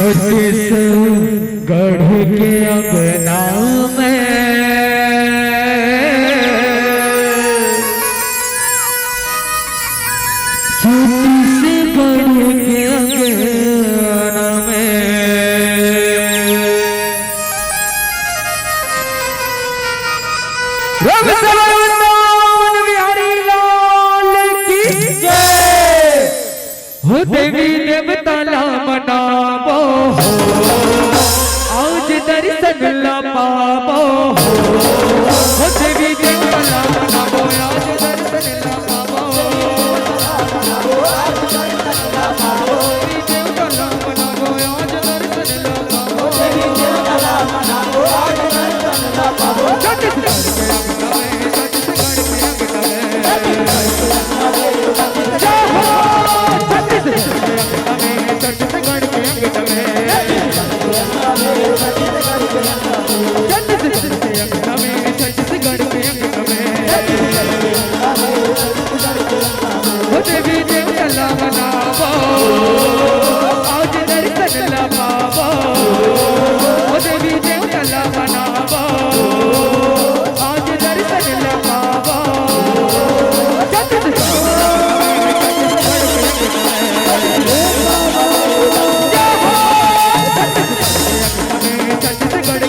छत्तीसगढ़ के अंगना में छत्तीसगढ़ के अंगना में बिहारी लाल की जय हो। देवी देवता ला मनावो आज दर्शन ला पावो हो। देवी देवता ला मनावो आज दर्शन ला पावो। देवी देवता ला मनावो आज दर्शन ला पावो। देवी देवता ला मनावो आज दर्शन ला पावो। छत्तीसगढ़ के अंगना में छत्तीसगढ़ के अंगना में जय हो। छत्तीसगढ़ के अंगना में देवी देवता ला मनावो आज दर्शन ला पावो। देवी देवता ला मनावो आज दर्शन ला पावो। छत्तीसगढ़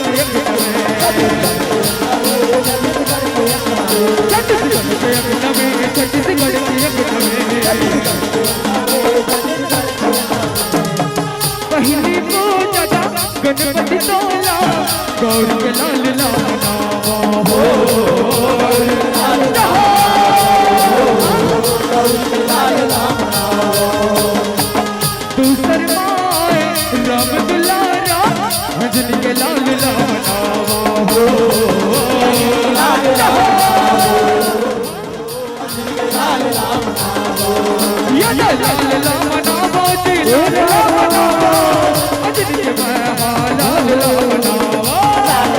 के अंगना में छत्तीसगढ़ के अंगना में पहली पूजा गणपति तोला गौर के लाल मनावो हो। दूसर माए राम दुलारा अंजलि के लाल मनावो हो। लाल मनावो जी लाल मनावो अंजलि के लाल मनावो।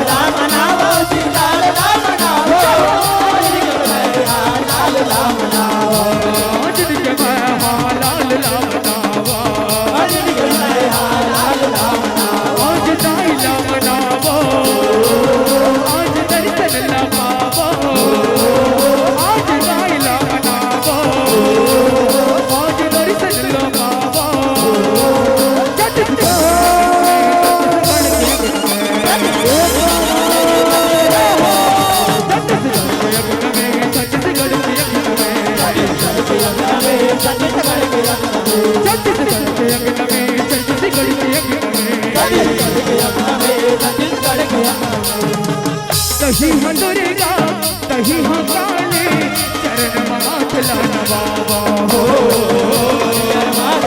लाल मनावो जी लाल मनावो अंजलि के लाल मनावो। अंजलि के लाल मनावो अंजलि के लाल मनावो। आज दाई ला मनावो आज दर्शन ला पावो। आज दाई ला मनावो आज दर्शन ला पावो। तही हाँ दुर्गा तही हाँ काली चरण हाथ ला नवावा हो। हाथ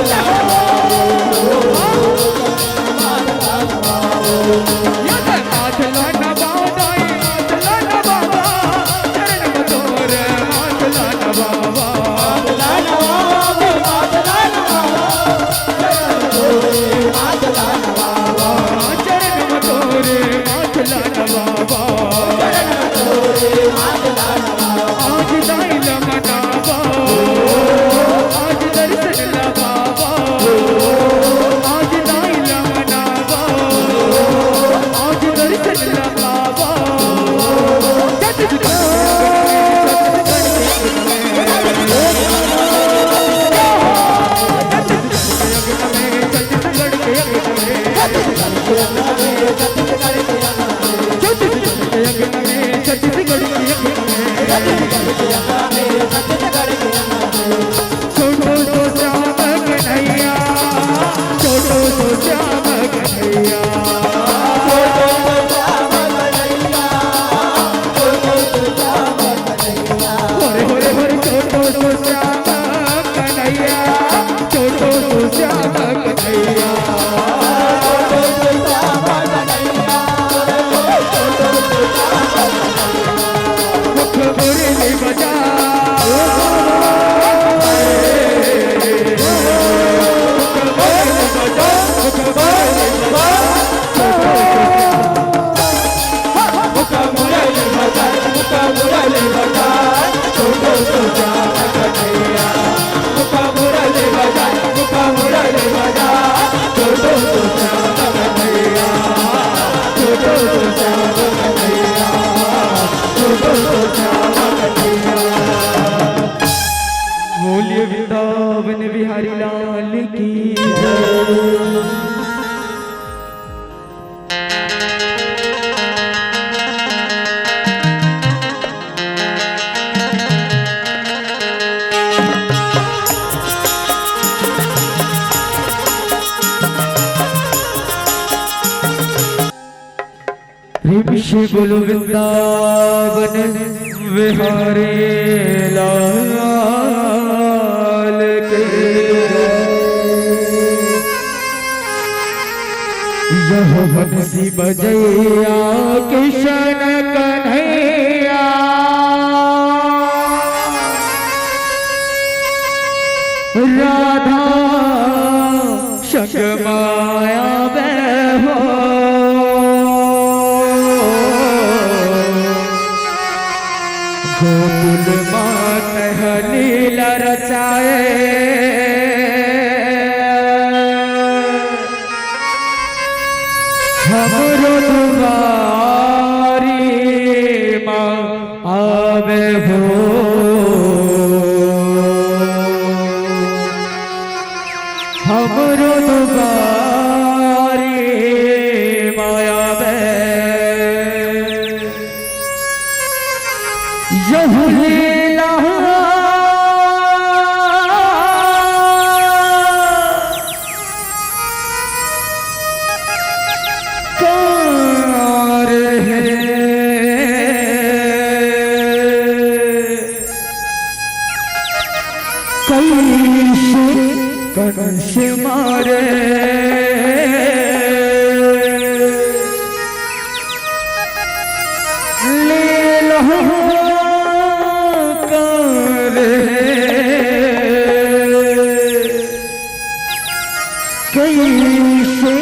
ला नवावा चरण बतोर हाथ ला नवावा। चरण बतोरे हाथ ला नवावा। आज दाई ला मनावो आज दर्शन ला पावो। आज दाई ला मनावो आज दर्शन ला पावो। छत्तीसगढ़ छोटो सो श्याम कन्हैया छोटो सो श्याम कन्हैया। होरे होरे होरे छोटो सो श्याम कन्हैया छोटो सो श्याम कन्हैया। मुख मुरली बजा शिव वृंदावन विहारी लाल के यह बंसी बजैया किशन कन्हैया राधा शक माया हो गोकुल मात लीला रचाए हमरो दुआरी माँ आवे हो हमरो दुआरी माया यह लीला कार है कैसे कंस मारे लीला कैसे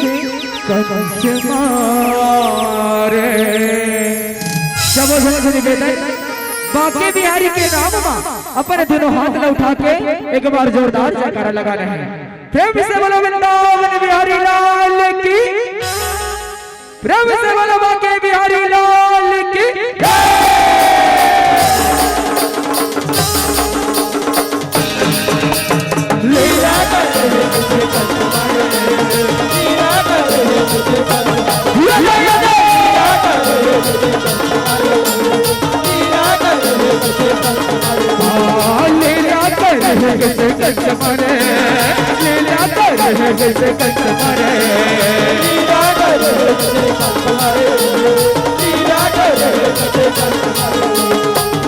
कंस मारे निवेदन बांके बिहारी के नाम में अपने दोनों हाथ में उठा के एक बार जोरदार जयकारा लगा रहे हैं। प्रेम से बोलो वृंदावन बिहारी लाल की, प्रेम से बोलो बांके बिहारी लाल की। लीला कैसे कंस मारे लीला कर कैसे कंस मारे लीला कर कैसे कंस मारे लीला कर कैसे कंस मारे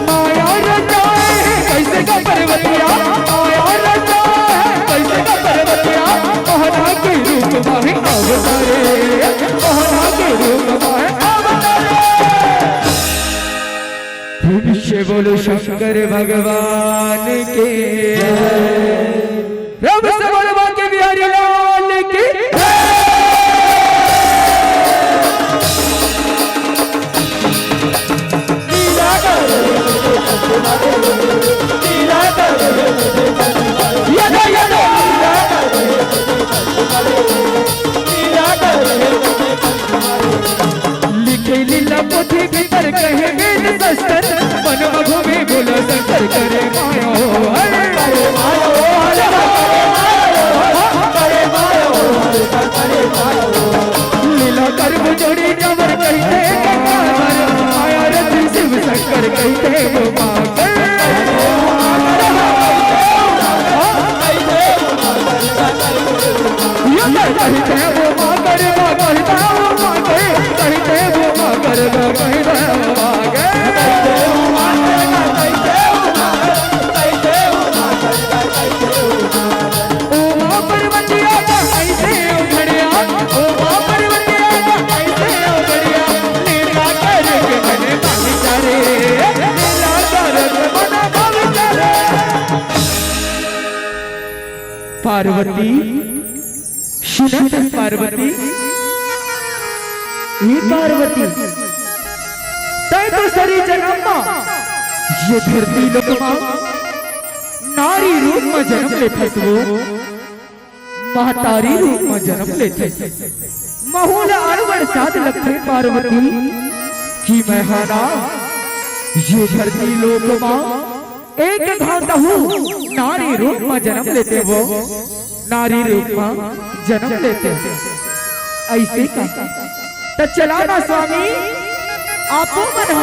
माया रचाए कैसे का पर्वतिया माया रचाए कैसे का पर्वतिया मोहना के रूप में अवतारे मोहना के रूप में अवतारे से बोलो शंकर भगवान के प्रभु से बोलो बांके बिहारी लाल की। लीला कर लीला कर लीला कर लिखे लीला पोथी भीतर कहे वेद शस्त्र मन मधु में बोलो शंकर करे मायो करे मायो करे मायो करे मायो लीला कर जोड़ी जबर कहते माया रथ शिव शंकर कहते वो मांगे कहते वो मांगर कहते वो मांगे कहते वो मांगर कहते वो मांगे पार्वती सुनत पार्वती ये पार्वती तय तो सरी जन्म ये धरती लोक नारी रूप में जन्म लेते वो महतारी रूप में जन्म लेते महूल अरवर साध लगते पार्वती की मैं हाना ये धरती लोक एक घाटा हूँ नारी रूप में जन्म लेते वो नारी रूप में जन्म लेते ऐसे का तो चलाना स्वामी आपो मना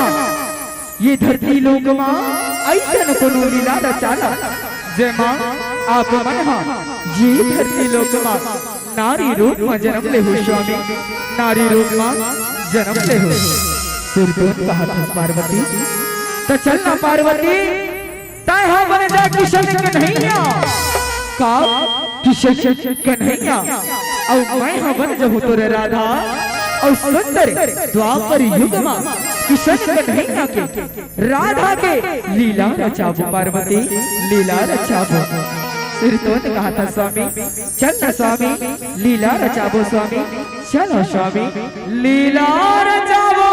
ये धरती लोक में ऐसे न कोनो लीला रचाना जय माँ आप मना ये धरती लोक में नारी रूप में जन्म ले हो स्वामी नारी रूप में जन्म ले हो सिर दूध कहा था पार्वती तो चलना पार्वती ताय हम बने जा किशन के नहीं का किशन के नहीं और मैं हम बन जब तोरे राधा और सुंदर द्वापर युग में किशन के नहीं के राधा के लीला रचाबो पार्वती लीला रचाबो सिर तो कहा था स्वामी चल स्वामी लीला रचाबो स्वामी चलो स्वामी लीला रचाबो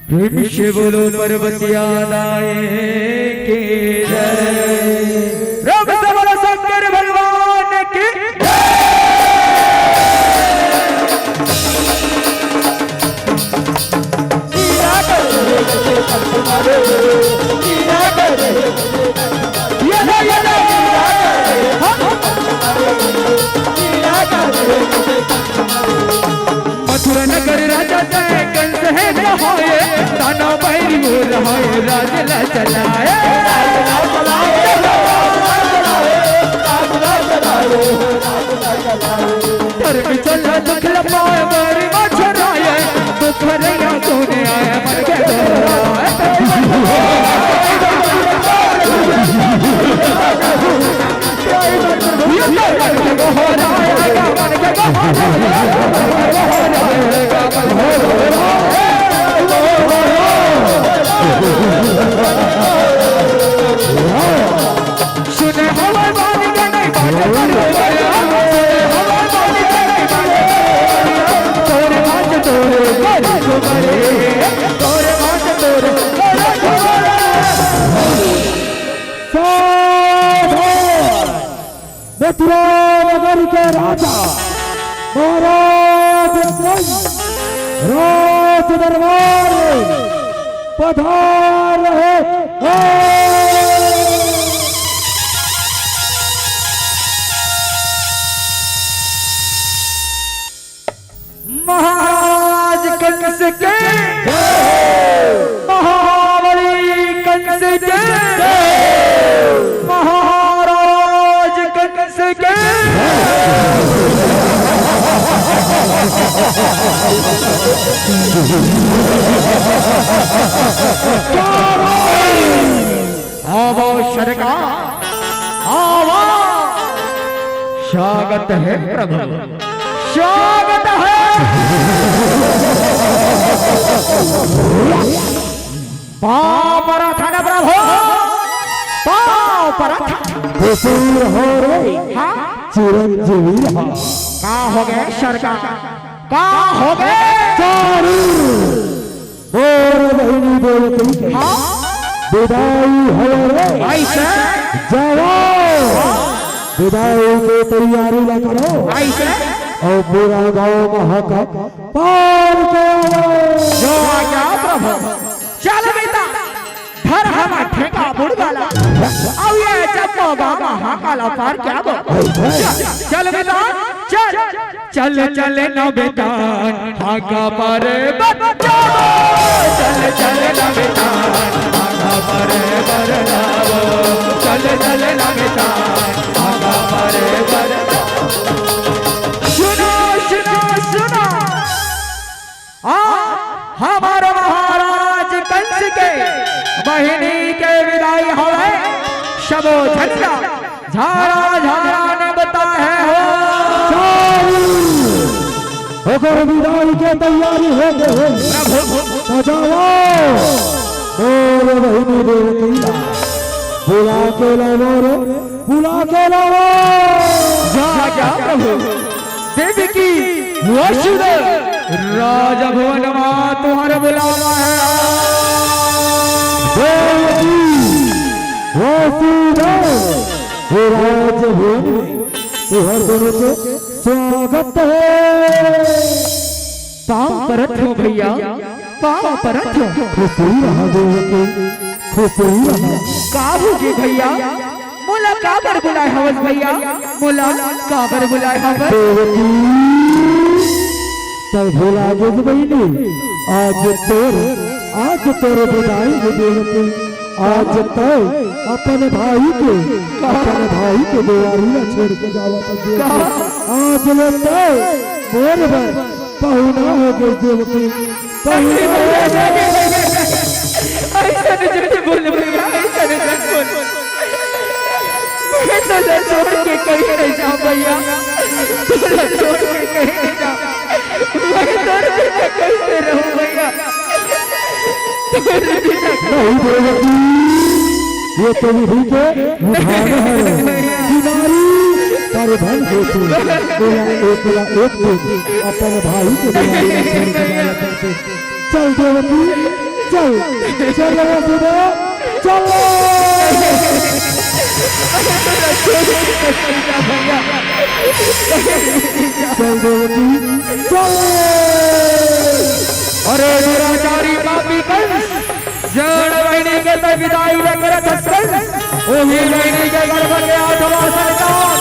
प्रेम से बोलो पार्वतिया दाए के जय राम सबल शंकर भगवान की मथुरा नगर राजा जय कंस है नहाए ताना पैरी हो रहा है राज ला चलाए धर्म चला दुख लपाए मारी मछराए दुख भरया सोने आए मर सुने हवा बानी के नहीं तोरे बात तोरे मथुरा नगर के राजा महाराज राज दरबार पधार रहे महाराज कंस के महाबली कंस के महाराज कंस के आवो सरकार आवो स्वागत है प्रभु स्वागत है पाप रखा न प्रभु पाप रखा कसूर हो रे हाँ चिरंजीवी रहा का हो गए सरकार का हो गए चारू बोर बहिनी देवती हाँ विदाई हो रे ऐसे जाओ विदाई की तैयारी न करो ऐसे और पूरा गांव महका पार जो आज्ञा प्रभु चल बेटा घर हमा ठेका बुड़वाला अब ये चप्पो गामा हाकाला पार क्या बो चल बेटा चल चल चल न बेटा हाका पार बच्चा चल चल न बेटा हाका पार बरलावो चल चल न बेटा हाका पार बरलावो हमारे महाराज कंस के बहिनी के विदाई हो शबो झंडा झारा झारा ने बताया हो विदाई के तैयारी हो गए सजाओ बहिनी देवती बुला के लाओ रे बुला के लाओ जा प्रभु देवी की वसुदेव राजभवन में तुम्हारा बुलावा है राजभवन में तुम्हारे दोनों को स्वागत है पाँव परत हो भैया पाँव परत हो खुशी रहा देवती खुशी रहा काबू जी भैया मोला काबर बुलाए हवस भैया मोला काबर बुलाए हवस तब भोला जोग बहिनी आज तोरे विदाई के देवती आज तो अपने भाई के बेवारी न छोड़ के जावा आज ले तो मोर पहुना हो गए देवकी पहुना ऐसा नहीं बोल भैया, ऐसा नहीं बोल। मैं तो छोड़ के कहीं नहीं जाऊं भैया, छोड़ के कहीं नहीं जाऊं। मैं तेरे बिना कैसे रहूं भैया, तेरे बिना नहीं देवकी, ये तो विधि के विधान है। किनारी पर धन होती एक दिन अपन भाई के करते। चल देवकी चल चल सुनो चलो चल देवकी चल। अरे दुराचारी पापी कंस, जड़ बहनी के तो विदाई लेकर ओही बहनी के गर्भ के आठवां संतान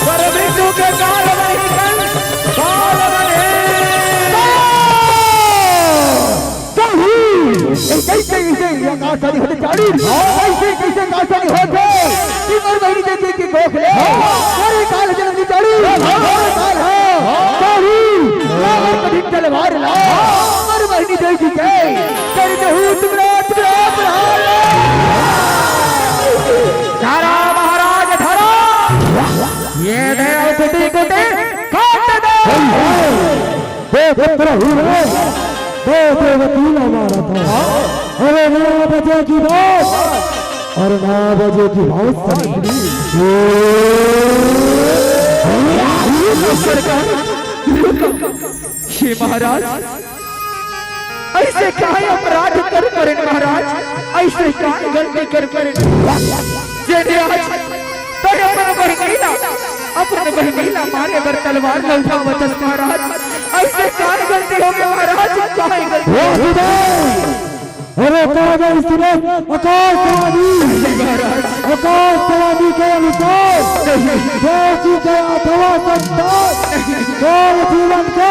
पर मृत्यु के काल बनी कंस काल बने। कैसे कासानी होते चाड़ी कैसे कासानी होते कि और बहनी देती की गोख ले अरे काल जन्म की चाड़ी काल है चाड़ी और कभी तलवार ला और बहनी देती के करते हूं तुमरा धारा महाराज धारा, ये देव कुटी कुटी काट दो। पुत्र हुए दो देवती हमारा था। अरे 9 बजे की बात और 9 बजे की बात ये महाराज ऐसे काहे अपराध कर करे महाराज, ऐसे काहे गलती कर करे जेने आज तेरे अपन बहनीला मारे बर तलवार उठावत महाराज, ऐसे काहे गलती हो गई महाराज, काहे गलती। अरे कागज सुनो आकाशवाणी के अनुसार देवकी के अथवा संतान कौन जीवन के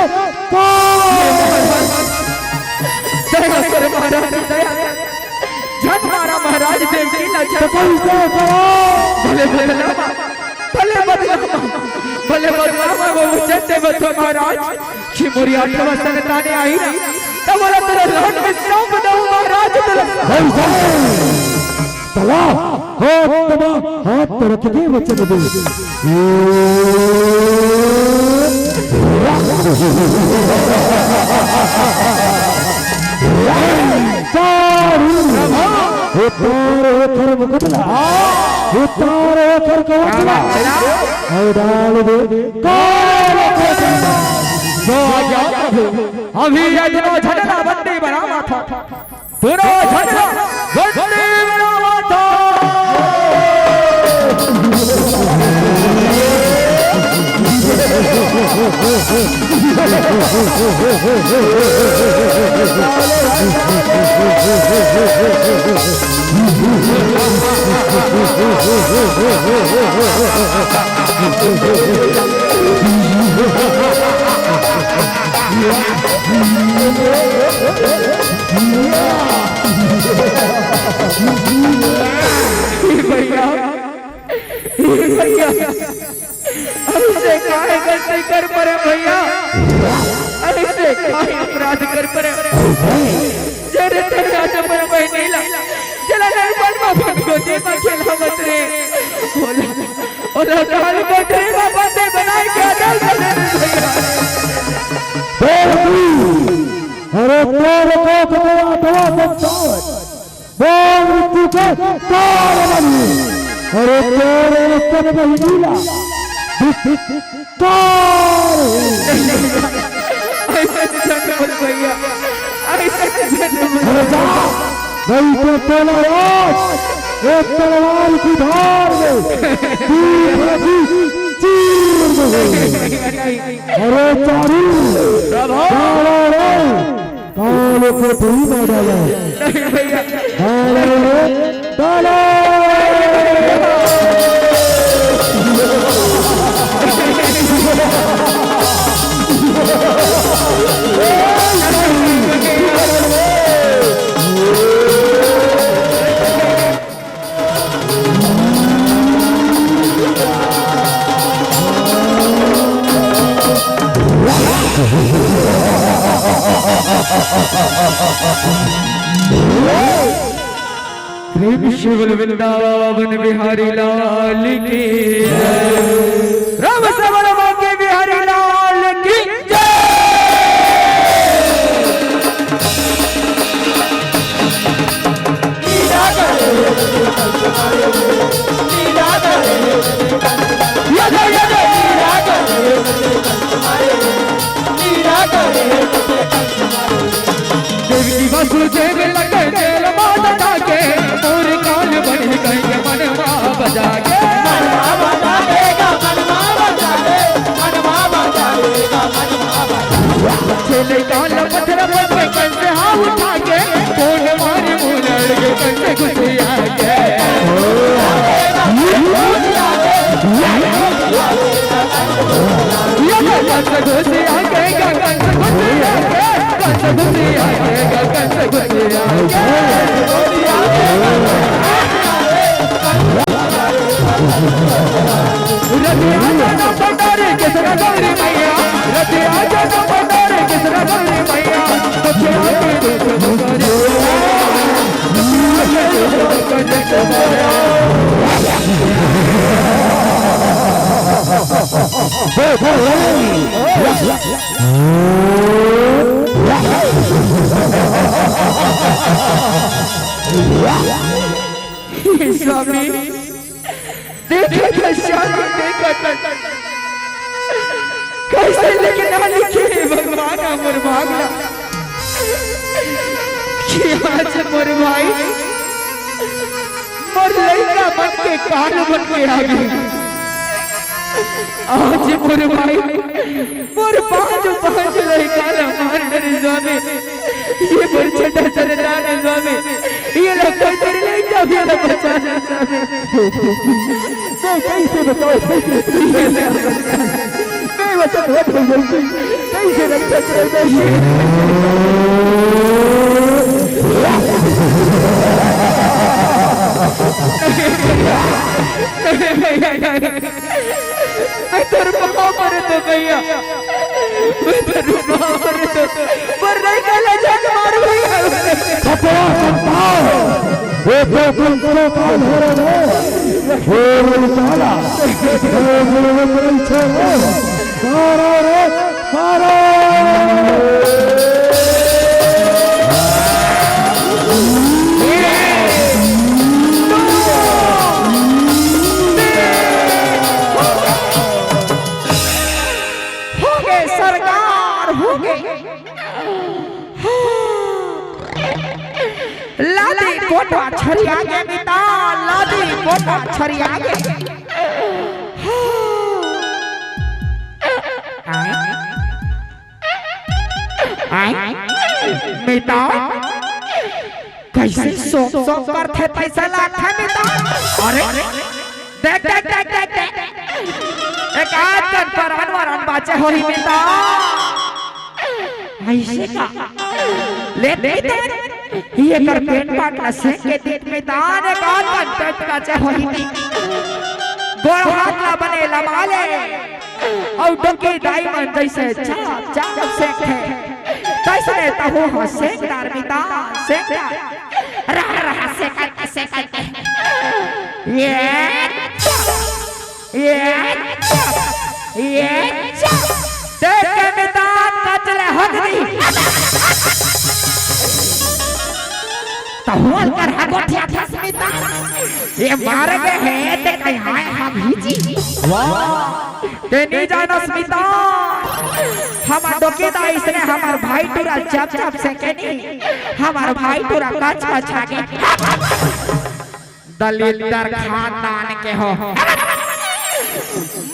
महाराज दया झट मारा महाराज देवकी ना कैसे भले बदनामा वो चलते बतो महाराज कि मोरी 8वां संताने आई ना तब बोला तेरा लौट में सौंप दो महाराज तेरा चला हाथ रख के वचन दे उतारो कर मुकदला उतारो कर कवचला डाल दे अभी यजनो झटना बंदी बनावा था, दोनों झटना बंदी बनावा था। ऐसे काहे गलती कर परे भैया, ऐसे काहे अपराध कर परे जेरे तेरे आज पर बहनीला चला नहीं बनवा भगो जी में खेला मत रे और डाल बटे बाते बनाई के डाल भैया। अरे तेरे को अथवा संतान बोल मृत्यु के काल बनी अरे तेरे उत्तर बहनीला भैया ऐसे एक तलवार की धार में अरे चारू काल को धूल में डाला डाला प्रेम से शिवल वृंदावन बिहारी लाल की राम श्रवण के बिहारी लाल की देवी वसुदेव लगे जेल माता के पूरी काल बन गई मनवा बजा के चले काल पत्थर पर कंसे हाँ उठा के कौन मारे मुलड़ के कंसे घुसिया के कंसे घुसिया के कंसे घुसिया के कंसे घुसिया के कंसे घुसिया रतिया जाना पटारे किसरा गौरी मैया रतिया जाना पटारे किसरा गौरी मैया बच्चे आके देखो स्वामी देखा शादी देखा कैसे लेकिन ना लिखे भगवान अमर भागला कि आज मोर भाई मोर लड़का बन के काल बन के आ गई आज मोर भाई मोर पांच लड़का मार डरे स्वामी ये मोर छोटा सरदार है स्वामी ये लोग तेरे लड़का भी ना बचा स्वामी कैसे बताओ मैं वचन हो गई कैसे रक्षा करेगा मैं तेरे पापा मरे तो भैया मैं तेरे पापा मरे तो पर नहीं कहला जान मार भैया खतरा संभाल वो तो करो काल हो रहा है वो साला वो मेरे छे मारो रे मारो लादी कोठा छरिया के पिता लादी कोठा छरिया के मिता कैसे सोच करते पैसा लाखे मिता अरे देख देख देख देख देख एक आज तक पर अनवरन बाचे हो ही मिता ऐसे का ले ले ये कर पेट काटला से के दिन में दान एक आदमी पेट का चाहे होई थी गोड़ हाथ ना बने लमाले और डोके डायमंड जैसे चाप चाप सेंखे कैसे तहु हो सेंदार मिता सेंदार रहा से करके ये देख के मिता कचले हगनी तहुल कर हगोठिया थसमिता ये मार गए हैं ते कहां हम भीजी वाह ते नहीं जानो स्मिता हम डोकेदा इसने हमार भाई टूरा चप चप से के नहीं हमार भाई टूरा कच कच आगे दलितर खानदान के हो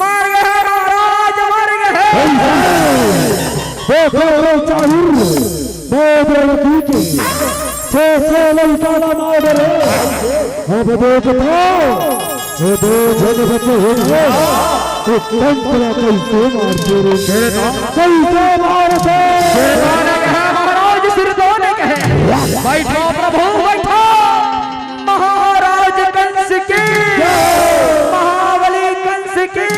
मार गए महाराज मार गए वो चाहिए वो पीछे से ललकारा मार रे अब देख तो दो जन बच्चे होंगे तो कंकड़ा कैसे मारते रे कैसे मारते महाराज सिर दोने कहे बैठो प्रभु बैठो महाराज कंस की महाबली कंस की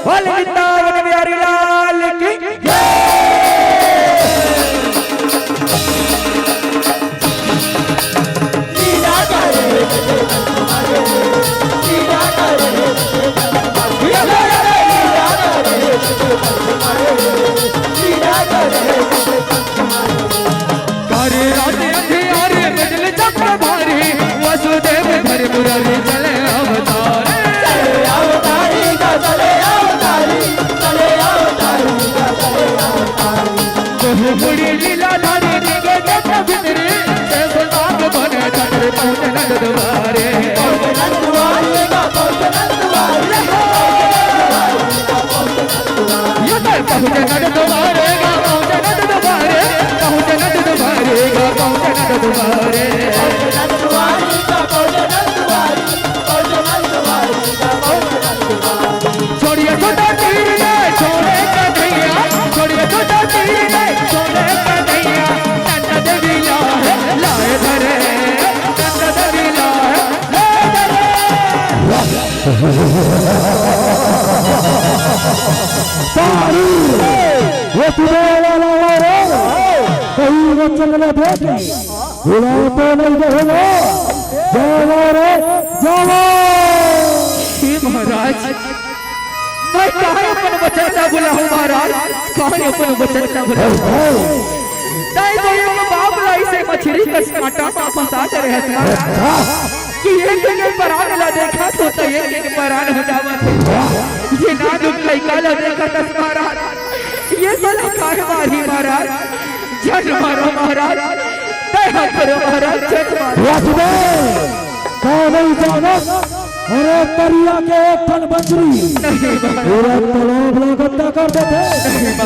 बोल वृंदावन बिहारी लाल की लीला वासुदेव घर मुरारी चले अवतार मुड़ी लीला धारी निगे देख बिंदरी से सुनाग बने चंद्र पहुंचे नंद द्वारे ये पहुंचे नंद द्वारे पहुंचे नंद द्वारे पहुंचे नंद द्वारे पहुंचे नंद द्वारे छोड़िए छोटा तीर ने छोड़े कन्हैया छोड़िए छोटा तीर ने छोड़े कन्हैया नंद देवी लाए धरे नंद देवी लाए धरे ये तुम्हारा रे कहीं वचन न देखे बुला तो नहीं रहेगा जाओ रे जाओ महाराज मैं कहाँ अपन वचन का बुला हूँ महाराज कहाँ अपन वचन का बुला नहीं तो ये बाबला इसे मछली का कांटा फंसा रहे कि एक परान ला देखा तो एक परान हो जावत ये ना दुख लइका ला देखा तस महाराज ये साला काहे मारी महाराज जन मारो महाराज दया करो महाराज जन मारो नहीं जाना अरे तरिया के एक फल बंजरी पूरा तालाब लगता करते थे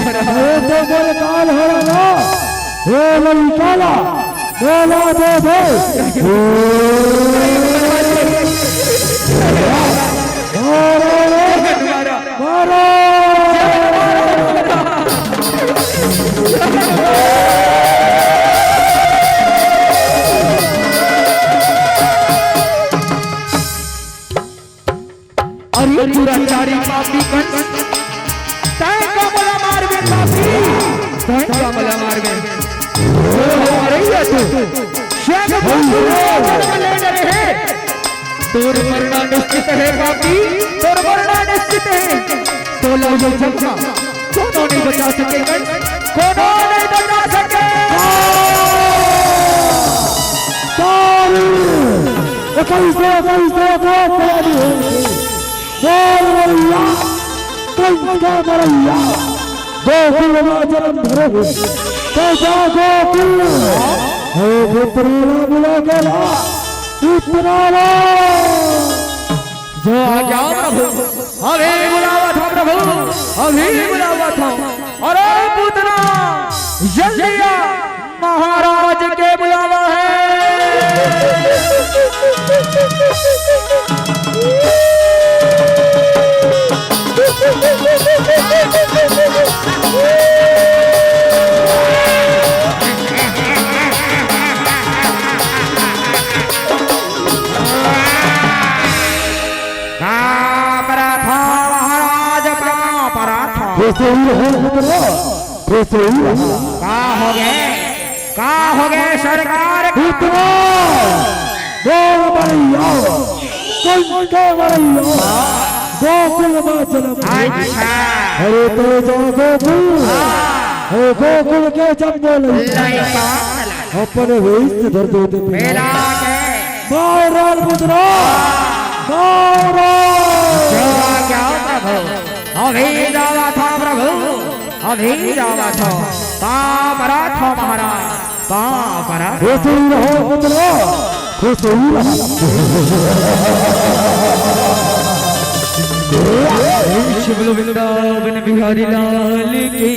अरे तो बोले काल हो रहा ये नहीं काला बोला दे दे मारो अरे दुराचारी पापी कंस तय का मला मार बे पापी तय का मला मार बे अरे ये तू शेख बंधु जन्म ले रहे तोर मरना निश्चित है पापी तोर मरना निश्चित है तो लो ये जगह कोनो नहीं बचा सके कंस कोनो नहीं बचा सके कैसे गोकुल में जन्म धरे कैसा गोकुल बुला के इतना जो आ जाओ प्रभु अभी बुलावा था प्रभु अभी बुलावा था अरे पूतना जल्दी आ महाराज के बुलावा है का हो गए सरकार गोकुल में जन्म अरे तो जो गोकुल के जब बोले अपने वेश धर दो मारो पुत्रो मारो क्या प्रभु अभी जावा था प्रभु अभी जावा था पापरा था महाराज पापरा खुश रहो पुत्रो खुश शिवलो वृंदावन बिहारी लाल की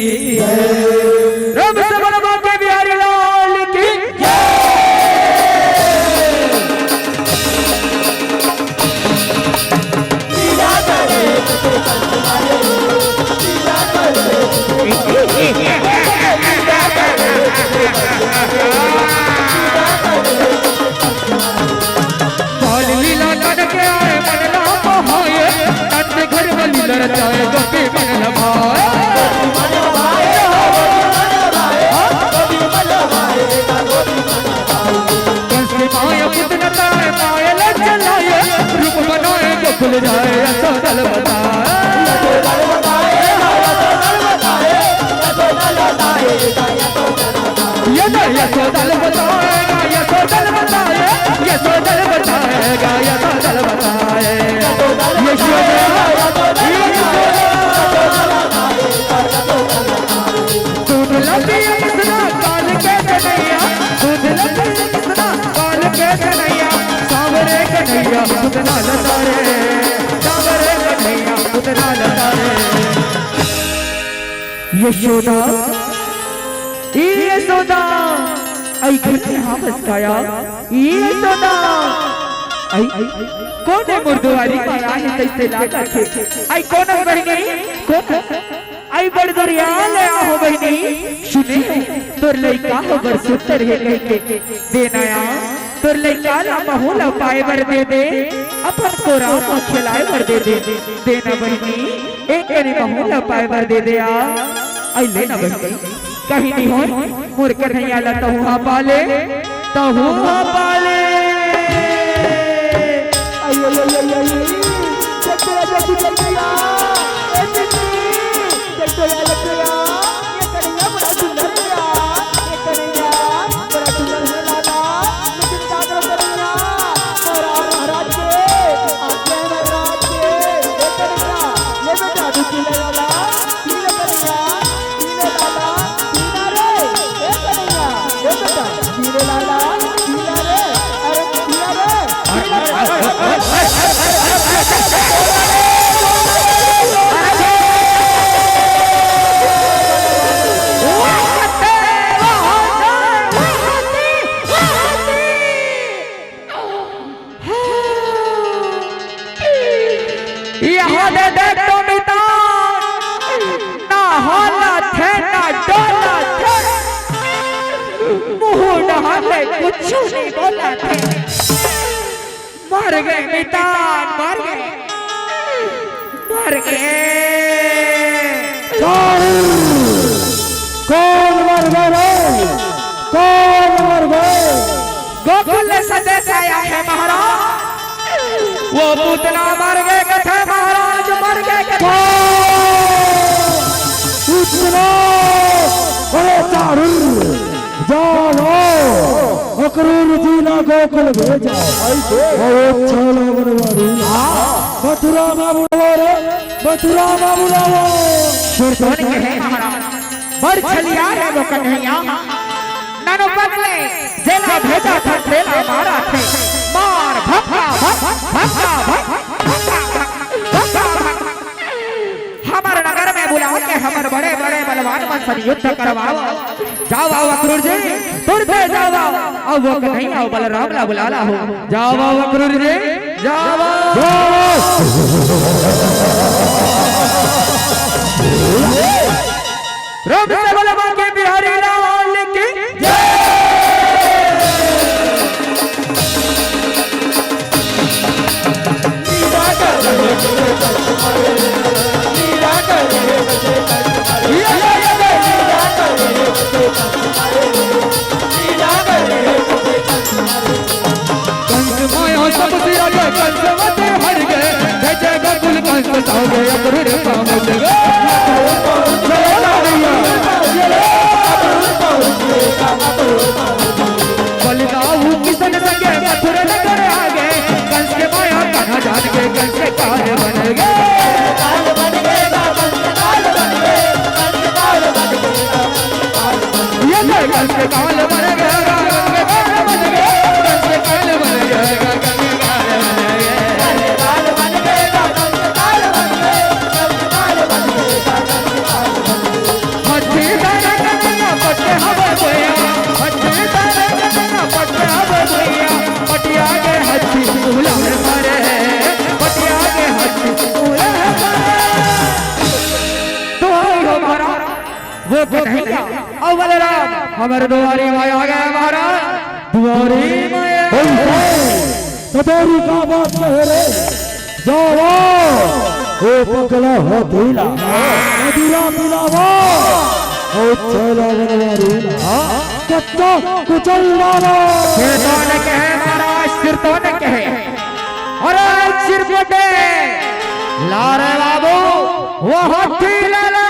रब से बलवा के बिहारी लाल की लीला करके आए मनला बहाए नंद घर वाली लड़ाए गोपी मन लभाए कंस की माया पुत्र नताए माया लज्जलाए रूप बनाए गोकुल जाए यशोदल बताए यशोदल बताएगा यशोदल बताए यशोदल बताए के कन्हैया सांवरे कन्हैया उतना लता रे सांवरे कन्हैया उतना लता रे यशोदा यशोदा आई घर में हाँ बसकाया यशोदा आई कौन है मुर्दवारी मारा है तैसे लागा थे आई कौन है बहनी कौन आई बड़ दरियाल आहो बहनी सुने तोर लइका हो बड़ सुंदर है कह के देनाया तोर लइका ला बहुला पाए बर दे दे अपन को राम खिलाए बर दे दे देना बहनी एक करी बहुला पाए बर दे दे आ आई लेना बहनी कहीं नहीं हो मोर कन्हैया ला तो हुआ पाले तो हुआ पाले आई चक्कर जल्दी कन्हैया ए चक्कर लकड़िया ये कन्हैया बड़ा सुंदर है ये कन्हैया बड़ा सुंदर है लाला लेकिन क्या करो कन्हैया महाराज के आज्ञा है महाराज के ये कन्हैया ये बेटा दुखी ले लाला पीले कन्हैया पीले लाला पीना रे ये कन्हैया ये बेटा पीले लाला पीना रे अरे पीना रे यहाँ दे दे तो मितान ना होला थे ना डोला थे मुँह नहाले कुछ नहीं बोला थे मर गए मितान मर गए कौन मर गए कौन मर गए गोकुल संदेश आया है महाराज वो पूतना मर गए कथे महाराज मर गए कथे पूतना अरे चारुर जाओ अक्रूर जिला गोकुल भेजा और चलो बनवारी मथुरा में बुलाओ मथुरा में बुलाओ सुरतोन के है महाराज बड़ छलिया है वो कन्हैया नानो बदले जेला भेजा था जेला मारा थे मार भक्का भक्का भक्का हमारे नगर में बुलाओ के हमारे बड़े बड़े बलवान मन से युद्ध करवाओ जाओ अक्रूर जी तुरते जाओ अब वो कन्हैया बलराम ला बुलाला हो जाओ अक्रूर जी जाओ राम से बलवान के बिहारी लाल की जय कंस माया सब सिरा के कंस मते हर गए जय गोकुल कंस हो गए अक्रूर पहुंच गए बलिदाऊ किसन संगे मथुरा नगर आ गए कंस के माया कन्हा जान के कंस के काल बन गए काल बन गए कंस के काल बन गए कंस के काल बन गए ये कंस के काल बन गए कंस के काल बन गए कंस के काल बन गए कंस के काल बन गए कंस के काल बन गए कंस के काल बन गए हथी तारे कन्हैया पट्टे हवा बोया हथी तारे कन्हैया पट्टे हवा बोया पटिया के हथी उला मारे पटिया के हथी उला मारे तो हो महाराज वो कन्हैया अव्वल राम हमारे दुआरी माया आ गए महाराज दुआरी माया तोरी का बात कह रे जाओ ओ पकड़ा हो दिला मदिरा पिलावा ओ चला बनवारी कच्चा कुचल डालो सिर तो न कहे महाराज सिर तो न कहे और सिर फटे लारे बाबू वो हाथी लाला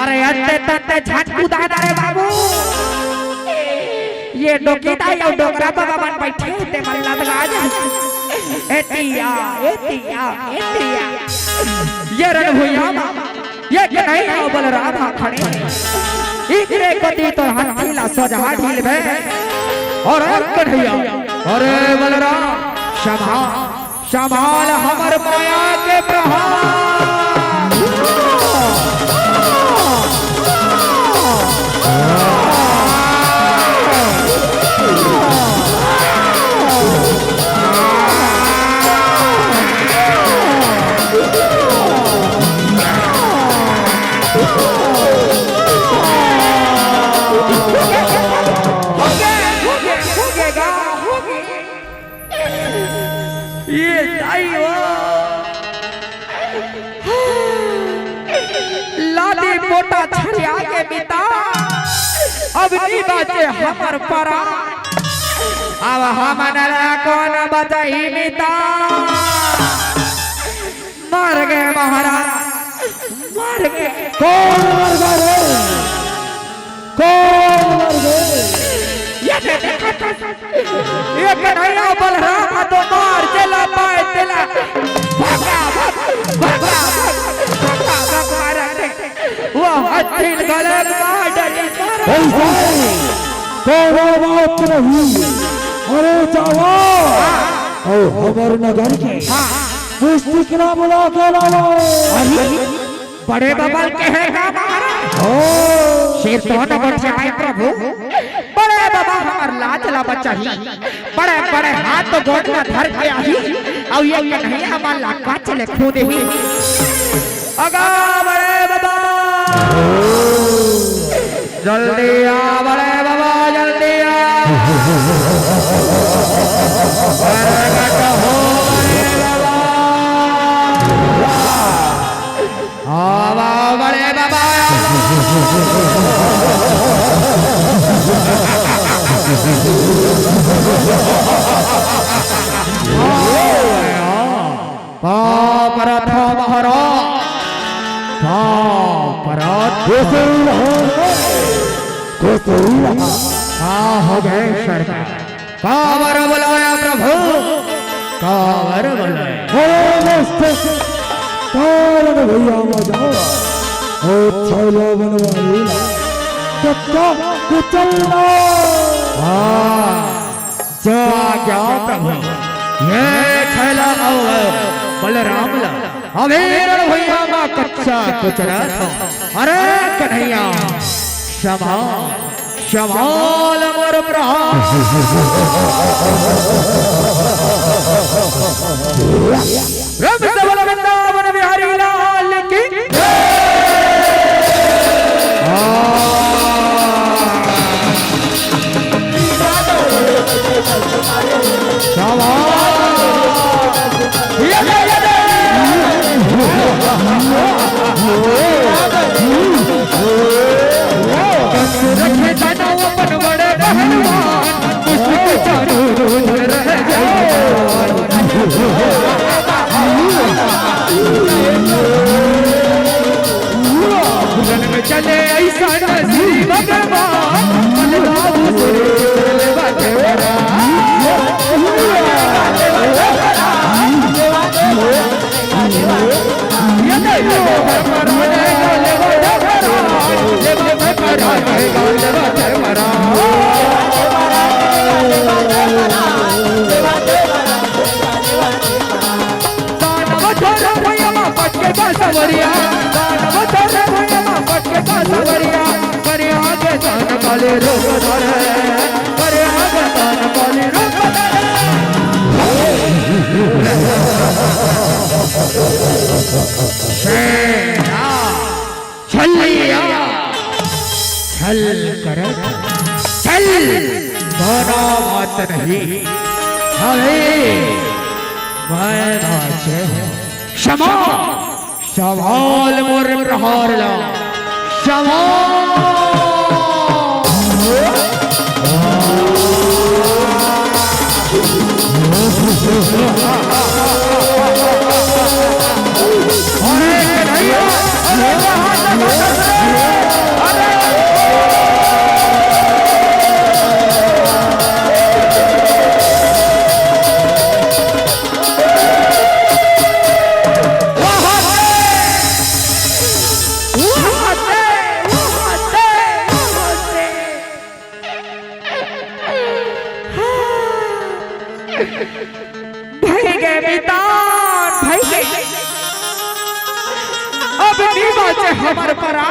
अरे अत्ते तत्ते झटकू दादा रे बाबू ये डोकीता या डोकरा भगवान बैठे ते मल्ला गाज एतिया एतिया एतिया ये रण भुइया ये कन्हैया बलराम खड़े इकरे गति तो हाथीला सजा ढील भे और कन्हैया अरे बलराम संभाल हमर माया के प्रहार लादी मोटा छरिया के पिता अब नहीं बचे हमर परा अब हमनरा कौन बचाई मिता मर गए महाराज मर गए कौन मर गए कौन मर गए ये कन्हैया बलराम तो मार चला पाए चला भागा भागा भागा भागा वो हथिन गलत डरे कोनो बात नहीं अरे जावा ओ हमर नगर के पुष्टि ना बुला के लाओ बड़े बबल कहेगा शेर तो नगर से आए प्रभु बड़े बाबा हमार लाज ला बच्चा ही बड़े बड़े हाथ तो गोद में धर के आई और ये नहीं हमार लाका चले खूदे ही अगा बड़े बाबा जल्दी आ बड़े बाबा जल्दी आ प्रकट हो बड़े बाबा आवा बड़े बाबा पाप रथ महाराज पाप रथ हो गए सरकार कावर बुलाया प्रभु कावर बुलाया भैया मजाओ ओ छैलो बनवाई कच्चा कुचलना जा क्या प्रभु ये छैला बलराम ला अबीर भैया मां कच्चा कुचरा था अरे कन्हैया शमाल मोर प्रहार रब सबल वृंदावन बिहारी लाल की रखे दानव अपन बड़े पहलवान उसके चारों रोज रह में चले ऐसा नसीब भगवान बलराम सवरिया आगे जान काले रोक धरे आगे जान काले रोक छलिया छल कर छल दोनों बात नहीं हमें मैं नाचे क्षमा सवाल मोर प्रहार ला सवाल भाई गए मितान भाई गए अब नीवा से हमार परा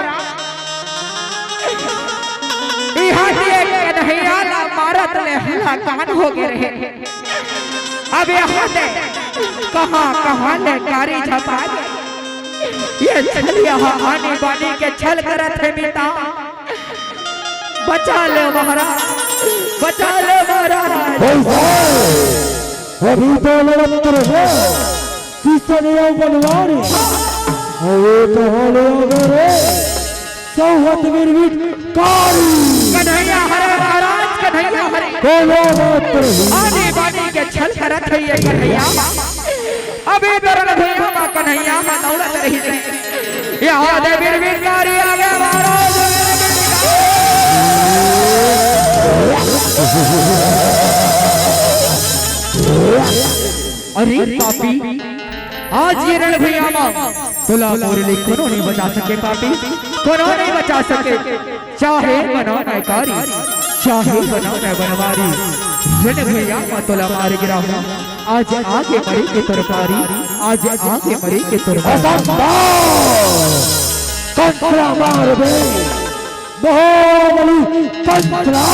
यहाँ के कन्हैया मारत ले हला कान हो गए रहे अब यहाँ से कहाँ ले कारी झपा ये छलिया आने बानी के छल करत है मिता बचा ले महाराज बचा ले महाराज अभी तो लड़त रहे किसने आओ बनवारी अरे तो हाले अगरे सौहत मिर्विट कारी कन्हैया हरे महाराज कन्हैया हरे कोनो बात आने बानी के छल करत है ये कन्हैया अभी दरन भैया का कन्हैया का दौलत रही थी यहाँ दे मिर्विट कारी आगे महाराज अरे पापी आज ये रण भैया तुला मुरली कोनो नहीं बचा सके पापी कोनो नहीं बचा सके चाहे बनो नकारी चाहे बनो न बनवारी रण भैया तुला मार गिरा आज आगे मरी के तरपारी आज आगे मरी के तरपारी कंकरा मार दे बाहुबली कंकरा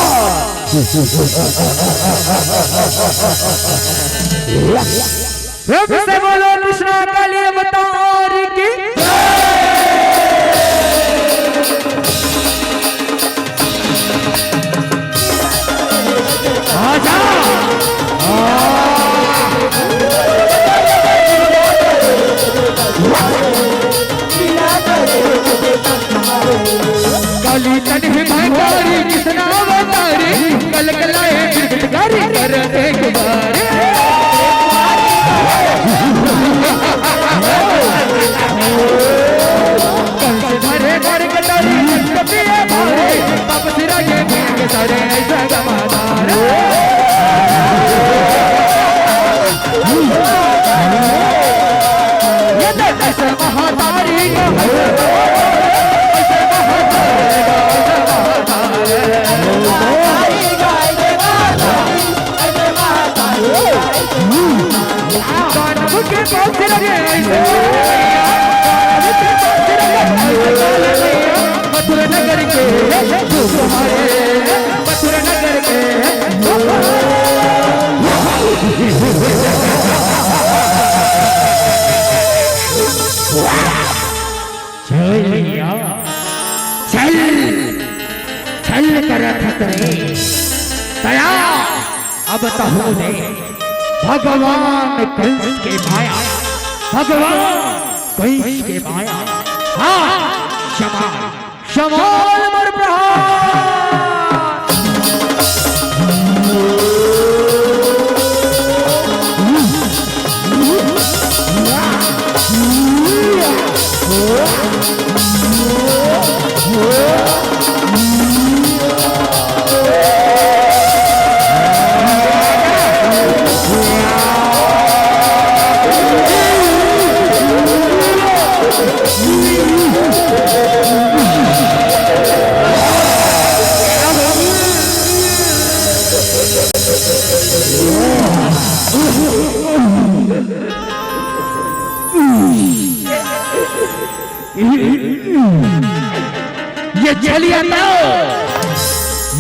फिर से बोलो कृष्ण काली अवतार की आजा काली तन भंगारी कृष्ण अवतारी कल कलाए गिरगिटकारी कर एक बार मथुरा नगर के मथुरा नगर के चल चल कर खतरे दया अब तो हो दे भगवान कंस के माया भगवान कंस के माया हाँ क्षमा क्षमाल मर प्रहार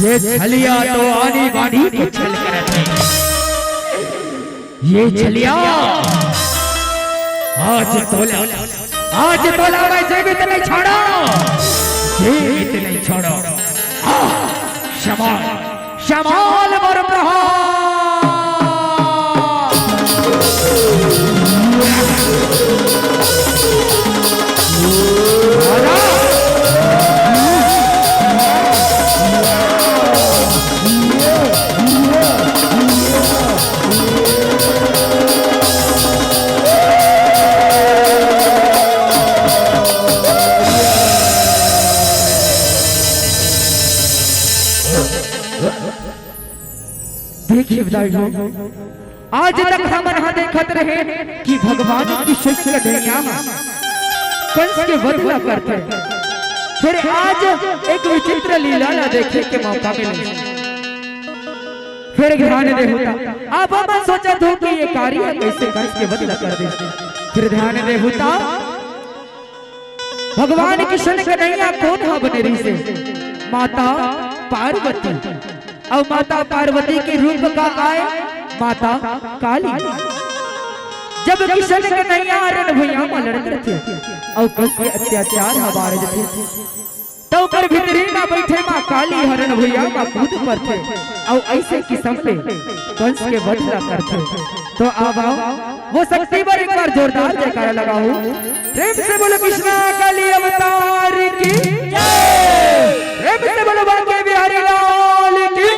ये छलिया तो आनी बानी को छल करते ये छलिया आज तोला मैं जीवित नहीं छोड़ो जीवित नहीं छोड़ो शमाल शमाल मर प्रहार देखिए आज तक हम यहाँ देखते रहे कि भगवान की शक्ति कंस के वध न करते, फिर आज एक विचित्र लीला न देखने के मौका मिले। फिर ध्यान दे होता अब हम सोचा तो कि ये कार्य कैसे कंस के बदला कर दे। फिर ध्यान दे होता भगवान कृष्ण कन्हैया कौन है बनेरी से माता पार्वती और माता पार्वती के रूप का आए माता काली। जब कृष्ण कन्हैया रण भैया में लड़ते थे और कंस के अत्याचार हमारे थे तो कर भीतरी ना बैठे माँ काली हरण भैया माँ कूद पर थे और ऐसे किस्म पे कंस के बदला करते। तो अब वो शक्ति पर एक बार जोरदार जयकारा लगाओ, प्रेम से बोलो कृष्णा काली अवतार की जय, प्रेम से बोलो बांके बिहारी लाल की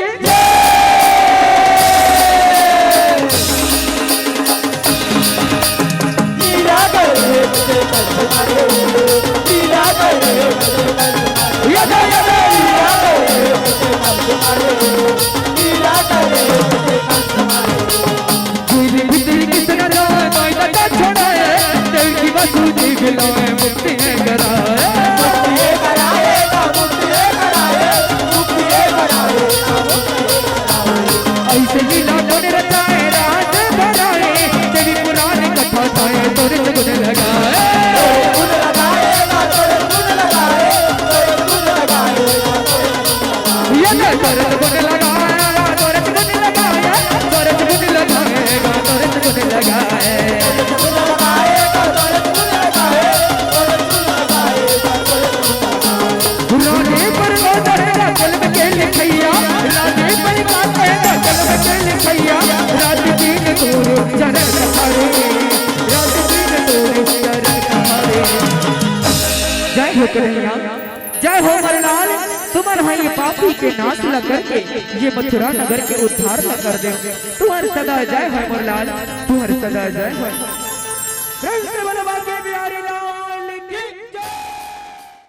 जय हो मरलाल तुम्हार भाई पापी के नाश ला करके ये मथुरा नगर के उद्धार ला कर दे। तुम्हार सदा जय है मरलाल, तुम्हार सदा जय है।